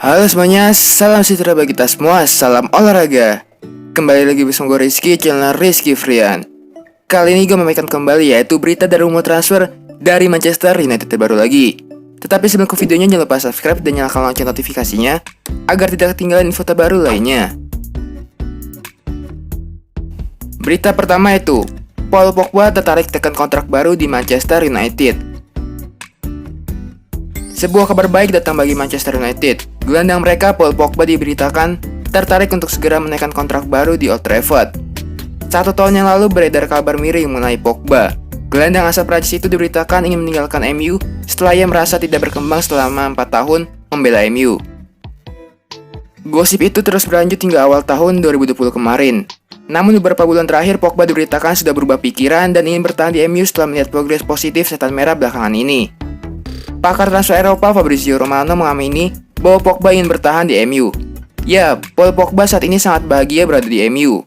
Halo semuanya, salam sejahtera bagi kita semua, salam olahraga. Kembali lagi bersama gue Rizky, channel Rizky Frian. Kali ini gue memainkan kembali yaitu berita dari rumor transfer dari Manchester United terbaru lagi. Tetapi sebelum ke videonya jangan lupa subscribe dan nyalakan lonceng notifikasinya agar tidak ketinggalan info terbaru lainnya. Berita pertama itu, Paul Pogba tertarik tekan kontrak baru di Manchester United. Sebuah kabar baik datang bagi Manchester United. Gelandang mereka Paul Pogba diberitakan tertarik untuk segera menaikkan kontrak baru di Old Trafford. 1 tahun yang lalu beredar kabar miring mengenai Pogba. Gelandang asal Prancis itu diberitakan ingin meninggalkan MU setelah ia merasa tidak berkembang selama 4 tahun membela MU. Gosip itu terus berlanjut hingga awal tahun 2020 kemarin. Namun beberapa bulan terakhir Pogba diberitakan sudah berubah pikiran dan ingin bertahan di MU setelah melihat progres positif setan merah belakangan ini. Pakar transfer Eropa Fabrizio Romano mengamini bahwa Pogba ingin bertahan di MU. Ya, Paul Pogba saat ini sangat bahagia berada di MU.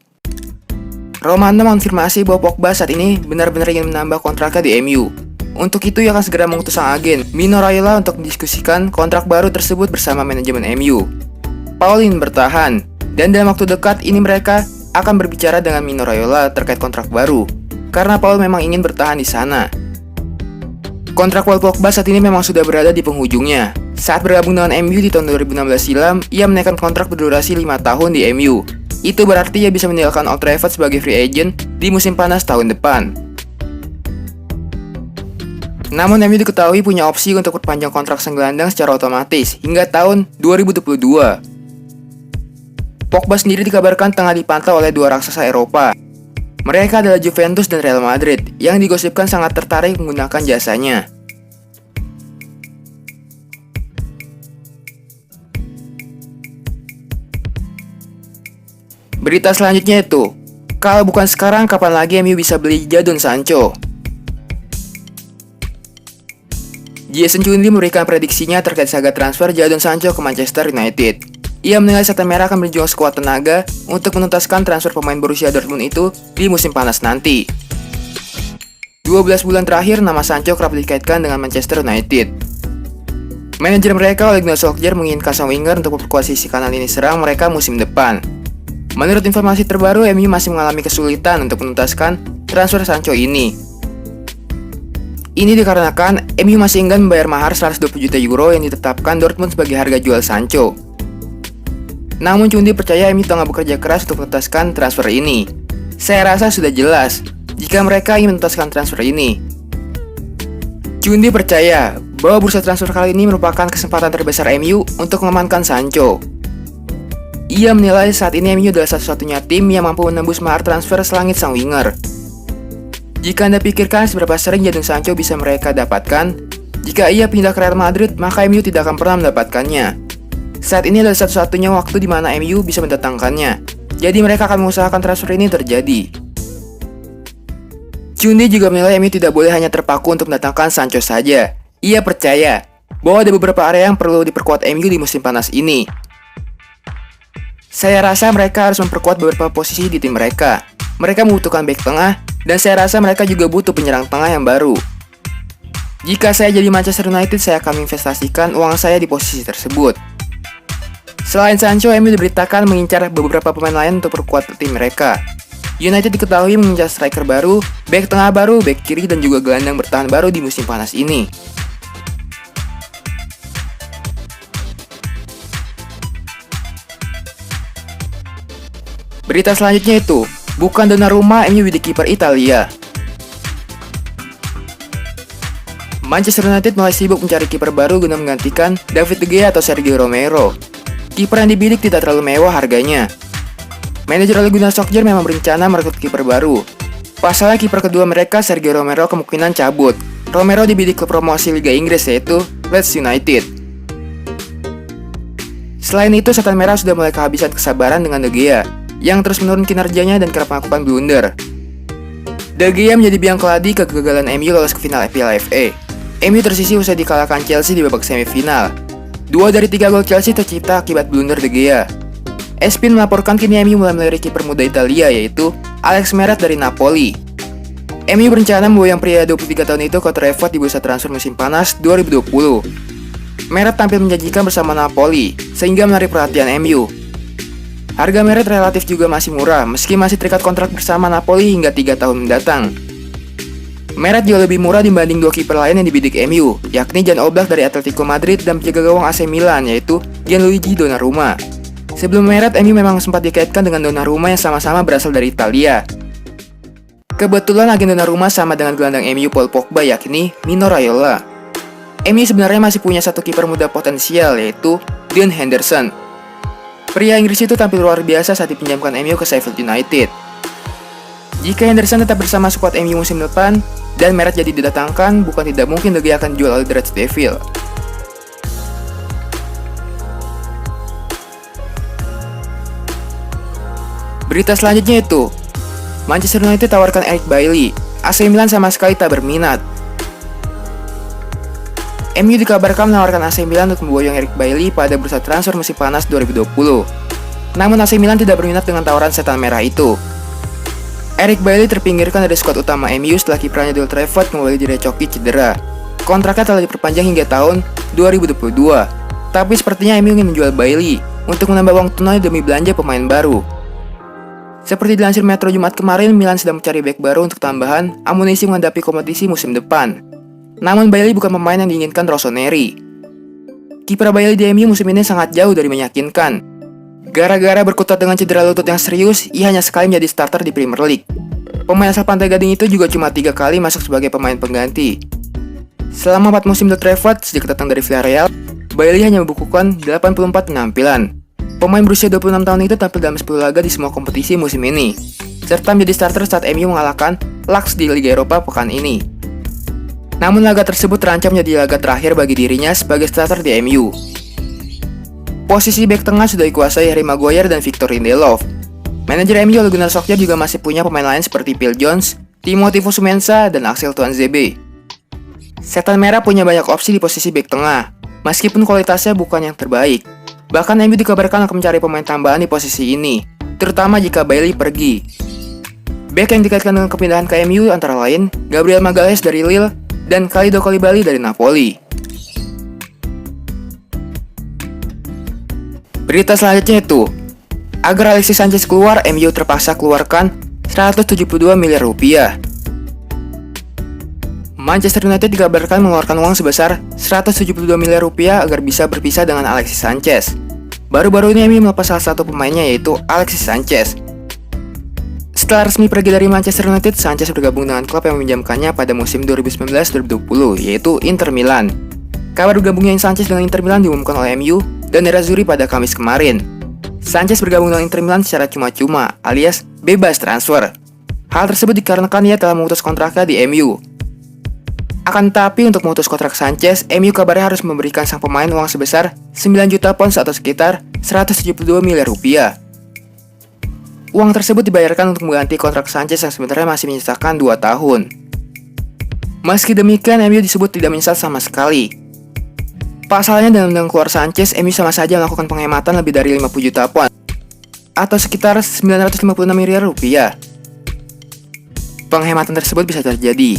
Romano mengonfirmasi bahwa Pogba saat ini benar-benar ingin menambah kontraknya di MU. Untuk itu ia akan segera mengutus sang agen Mino Raiola untuk mendiskusikan kontrak baru tersebut bersama manajemen MU. Paul ingin bertahan, dan dalam waktu dekat ini mereka akan berbicara dengan Mino Raiola terkait kontrak baru, karena Paul memang ingin bertahan di sana. Kontrak Paul Pogba saat ini memang sudah berada di penghujungnya. Saat bergabung dengan MU di tahun 2016 silam, ia menaikkan kontrak berdurasi 5 tahun di MU. Itu berarti ia bisa meninggalkan Old Trafford sebagai free agent di musim panas tahun depan. Namun MU diketahui punya opsi untuk perpanjang kontrak sang gelandang secara otomatis hingga tahun 2022. Pogba sendiri dikabarkan tengah dipantau oleh dua raksasa Eropa. Mereka adalah Juventus dan Real Madrid yang digosipkan sangat tertarik menggunakan jasanya. Berita selanjutnya itu, kalau bukan sekarang kapan lagi MU bisa beli Jadon Sancho? Jason Chunli memberikan prediksinya terkait saga transfer Jadon Sancho ke Manchester United. Ia menilai setan merah akan berjuang sekuat tenaga untuk menuntaskan transfer pemain Borussia Dortmund itu di musim panas nanti. 12 bulan terakhir nama Sancho kerap dikaitkan dengan Manchester United. Manajer mereka Ole Gunnar Solskjaer menginginkan sang winger untuk memperkuat sisi kanan lini serang mereka musim depan. Menurut informasi terbaru, MU masih mengalami kesulitan untuk menuntaskan transfer Sancho ini. Ini dikarenakan MU masih enggan membayar mahar 120 juta euro yang ditetapkan Dortmund sebagai harga jual Sancho. Namun Chunli percaya MU tengah bekerja keras untuk menuntaskan transfer ini. Saya rasa sudah jelas jika mereka ingin menuntaskan transfer ini. Chunli percaya bahwa bursa transfer kali ini merupakan kesempatan terbesar MU untuk mengamankan Sancho. Ia menilai saat ini MU adalah satu-satunya tim yang mampu menembus mahar transfer selangit sang winger. Jika Anda pikirkan seberapa sering Jadon Sancho bisa mereka dapatkan, jika ia pindah ke Real Madrid, maka MU tidak akan pernah mendapatkannya. Saat ini adalah satu-satunya waktu di mana MU bisa mendatangkannya. Jadi mereka akan mengusahakan transfer ini terjadi. Chunli juga menilai MU tidak boleh hanya terpaku untuk mendatangkan Sancho saja. Ia percaya bahwa ada beberapa area yang perlu diperkuat MU di musim panas ini. Saya rasa mereka harus memperkuat beberapa posisi di tim mereka. Mereka membutuhkan bek tengah, dan saya rasa mereka juga butuh penyerang tengah yang baru. Jika saya jadi Manchester United, saya akan menginvestasikan uang saya di posisi tersebut. Selain Sancho, MU diberitakan mengincar beberapa pemain lain untuk perkuat tim mereka. United diketahui mengincar striker baru, bek tengah baru, bek kiri, dan juga gelandang bertahan baru di musim panas ini. Berita selanjutnya itu, bukan Donnarumma, MU bidik kiper Italia. Manchester United mulai sibuk mencari kiper baru guna menggantikan David De Gea atau Sergio Romero. Kiper yang dibidik tidak terlalu mewah harganya. Manajer Ole Gunnar Solskjaer memang berencana merekrut kiper baru. Pasalnya kiper kedua mereka, Sergio Romero, kemungkinan cabut. Romero dibidik ke promosi Liga Inggris yaitu Leeds United. Selain itu, setan merah sudah mulai kehabisan kesabaran dengan De Gea yang terus menurun kinerjanya dan kerap melakukan blunder. De Gea menjadi biang keladi kegagalan MU lolos ke final FA. MU tersisih usai dikalahkan Chelsea di babak semifinal. 2 dari 3 gol Chelsea tercipta akibat blunder De Gea. ESPN melaporkan kini MU mulai melirik kiper muda Italia yaitu Alex Meret dari Napoli. MU berencana memboyong pria 23 tahun itu ke Old Trafford di bursa transfer musim panas 2020. Meret tampil menjanjikan bersama Napoli, sehingga menarik perhatian MU. Harga Meret relatif juga masih murah, meski masih terikat kontrak bersama Napoli hingga 3 tahun mendatang. Meret jauh lebih murah dibanding dua kiper lain yang dibidik MU, yakni Jan Oblak dari Atletico Madrid dan penjaga gawang AC Milan, yaitu Gianluigi Donnarumma. Sebelum Meret, MU memang sempat dikaitkan dengan Donnarumma yang sama-sama berasal dari Italia. Kebetulan agen Donnarumma sama dengan gelandang MU Paul Pogba, yakni Mino Raiola. MU sebenarnya masih punya satu kiper muda potensial, yaitu Dean Henderson. Pria Inggris itu tampil luar biasa saat dipinjamkan MU ke Sheffield United. Jika Henderson tetap bersama skuad MU musim depan, dan Meret jadi didatangkan, bukan tidak mungkin De Gea akan dijual oleh The Red Devil. Berita selanjutnya itu, Manchester United tawarkan Eric Bailly, AC Milan sama sekali tak berminat. MU dikabarkan menawarkan AC Milan untuk memboyong Eric Bailly pada bursa transfer musim panas 2020. Namun AC Milan tidak berminat dengan tawaran setan merah itu. Eric Bailly terpinggirkan dari skuad utama MU setelah kiprahnya di Old Trafford kembali direcoki cedera. Kontraknya telah diperpanjang hingga tahun 2022. Tapi sepertinya MU ingin menjual Bailly untuk menambah uang tunai demi belanja pemain baru. Seperti dilansir Metro Jumat kemarin, Milan sedang mencari bek baru untuk tambahan amunisi menghadapi kompetisi musim depan. Namun Bailly bukan pemain yang diinginkan Rossoneri. Kiprah Bailly di MU musim ini sangat jauh dari meyakinkan. Gara-gara berkutat dengan cedera lutut yang serius, ia hanya sekali menjadi starter di Premier League. Pemain asal Pantai Gading itu juga cuma 3 kali masuk sebagai pemain pengganti. Selama 4 musim di Old Trafford sejak datang dari Villarreal, Bailly hanya membukukan 84 penampilan. Pemain berusia 26 tahun itu tampil dalam 10 laga di semua kompetisi musim ini, serta menjadi starter saat MU mengalahkan Laks di Liga Eropa pekan ini. Namun laga tersebut terancam menjadi laga terakhir bagi dirinya sebagai starter di MU. Posisi bek tengah sudah dikuasai Harry Maguire dan Victor Lindelof. Manajer MU Ole Gunnar Solskjaer juga masih punya pemain lain seperti Phil Jones, Timothy Fosu-Mensah, dan Axel Tuanzebe. Setan Merah punya banyak opsi di posisi bek tengah, meskipun kualitasnya bukan yang terbaik. Bahkan MU dikabarkan akan mencari pemain tambahan di posisi ini, terutama jika Bailly pergi. Bek yang dikaitkan dengan kepindahan ke MU antara lain Gabriel Magalhaes dari Lille dan Kalidou Koulibaly dari Napoli. Berita selanjutnya itu, agar Alexis Sanchez keluar, MU terpaksa keluarkan 172 miliar rupiah. Manchester United dikabarkan mengeluarkan uang sebesar 172 miliar rupiah agar bisa berpisah dengan Alexis Sanchez. Baru-baru ini MU melepas salah satu pemainnya, yaitu Alexis Sanchez. Setelah resmi pergi dari Manchester United, Sanchez bergabung dengan klub yang meminjamkannya pada musim 2019-2020, yaitu Inter Milan. Kabar bergabungnya Sanchez dengan Inter Milan diumumkan oleh MU dan Nerazzurri pada Kamis kemarin. Sanchez bergabung dengan Inter Milan secara cuma-cuma, alias bebas transfer. Hal tersebut dikarenakan ia telah memutus kontraknya di MU. Akan tetapi untuk memutus kontrak Sanchez, MU kabarnya harus memberikan sang pemain uang sebesar 9 juta pounds atau sekitar 172 miliar rupiah. Uang tersebut dibayarkan untuk mengganti kontrak Sanchez yang sebenarnya masih menyisakan 2 tahun. Meski demikian, MU disebut tidak menyesal sama sekali. Pasalnya dengan keluar Sanchez, MU sama saja melakukan penghematan lebih dari 50 juta pound atau sekitar 956 miliar rupiah. Penghematan tersebut bisa terjadi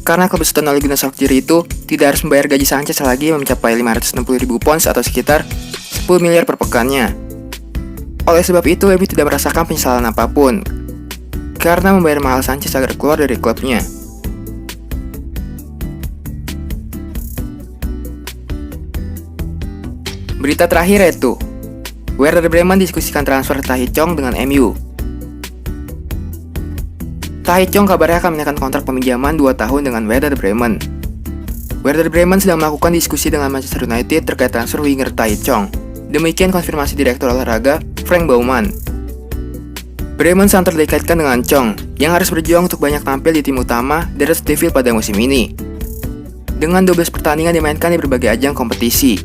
karena klub besutan Ole Gunnar Solskjaer itu tidak harus membayar gaji Sanchez lagi yang mencapai 560 ribu pounds atau sekitar 10 miliar per pekannya. Oleh sebab itu, MU tidak merasakan penyesalan apapun karena membayar mahal Sanchez agar keluar dari klubnya. Berita terakhir yaitu, Werder Bremen diskusikan transfer Tahi Chong dengan MU. Tahi Chong kabarnya akan menaikkan kontrak peminjaman 2 tahun dengan Werder Bremen. Werder Bremen sedang melakukan diskusi dengan Manchester United terkait transfer winger Tahi Chong. Demikian konfirmasi Direktur Olahraga Frank Baumann. Bremen santer dikaitkan dengan Chong yang harus berjuang untuk banyak tampil di tim utama The Red Devil pada musim ini. Dengan 12 pertandingan dimainkan di berbagai ajang kompetisi.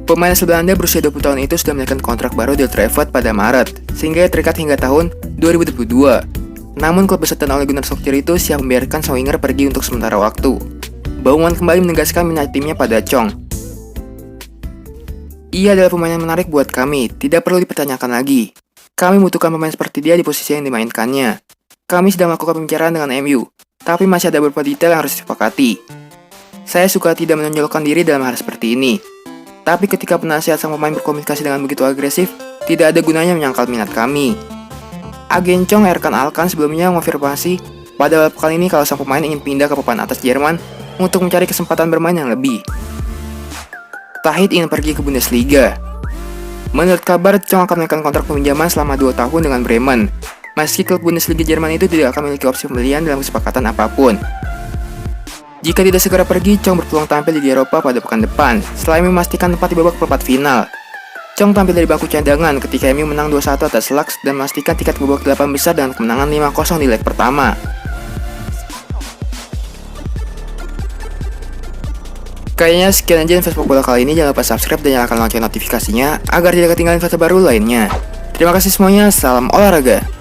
Pemain asal Belanda berusia 20 tahun itu sudah menaikkan kontrak baru di Old Trafford pada Maret, sehingga ia terikat hingga tahun 2022. Namun klub besutan Ole Gunnar Solskjaer itu siap membiarkan sang winger pergi untuk sementara waktu. Baumann kembali menegaskan minat timnya pada Chong. Ia adalah pemain yang menarik buat kami, tidak perlu dipertanyakan lagi. Kami membutuhkan pemain seperti dia di posisi yang dimainkannya. Kami sedang melakukan pembicaraan dengan MU, tapi masih ada beberapa detail yang harus disepakati. Saya suka tidak menonjolkan diri dalam hal seperti ini. Tapi ketika penasihat sang pemain berkomunikasi dengan begitu agresif, tidak ada gunanya menyangkal minat kami. Agen Chong Erkan Alkan sebelumnya mengonfirmasi pada babak kali ini kalau sang pemain ingin pindah ke papan atas Jerman untuk mencari kesempatan bermain yang lebih. Tahit ingin pergi ke Bundesliga. Menurut kabar, Chong akan menaikkan kontrak peminjaman selama 2 tahun dengan Bremen. Meski klub Bundesliga Jerman itu tidak akan memiliki opsi pembelian dalam kesepakatan apapun. Jika tidak segera pergi, Chong berpeluang tampil di Eropa pada pekan depan, selain memastikan tempat di babak perempat final. Chong tampil dari bangku cadangan ketika MU menang 2-1 atas Laks dan memastikan tiket ke babak 8 besar dengan kemenangan 5-0 di leg pertama. Kayaknya sekian aja info sepak bola kali ini. Jangan lupa subscribe dan nyalakan lonceng notifikasinya agar tidak ketinggalan info terbaru lainnya. Terima kasih semuanya, salam olahraga.